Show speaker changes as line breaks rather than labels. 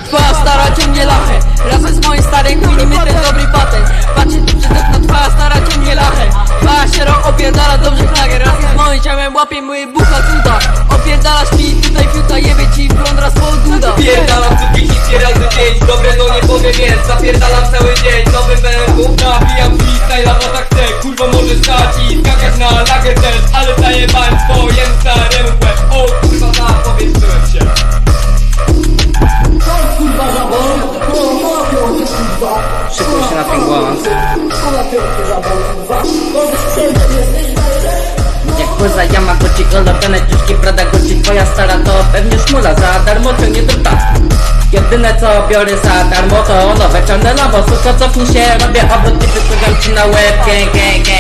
Twoja stara ciągnie lachę, razem z moim starym kminimy ten dobry patent. Patrzę tu przed okno, twoja stara ciągnie lachę. Twoja siero opierdala dobrze flagę, razem z moim ciałem łapie moje bucha cuda. Opierdalasz mi tutaj fiuta, jebie ci w prąd raz po duda.
Zapierdalam tu pichnickie razy 5, dobre no nie powiem więc. Zapierdalam cały dzień, nowy BMW. Nabijam freestyle, bo tak chcę. Kurwa może stać i skakać na lagę też. Ale zajebałem swojem staremu w łeb. O kurwa zapowietrzyłem się.
Szykuj się na ten głos. Jak poza jama, Gucci, olopione ciuszki, Prada, Gucci. Twoja stara to pewnie szmula, za darmo ciągnie druta. Jedyne co biorę za darmo to nowe czarne lawo. Suko cofnij się, robię obrót i wyciągam ci na łeb. Gang, gang, gang.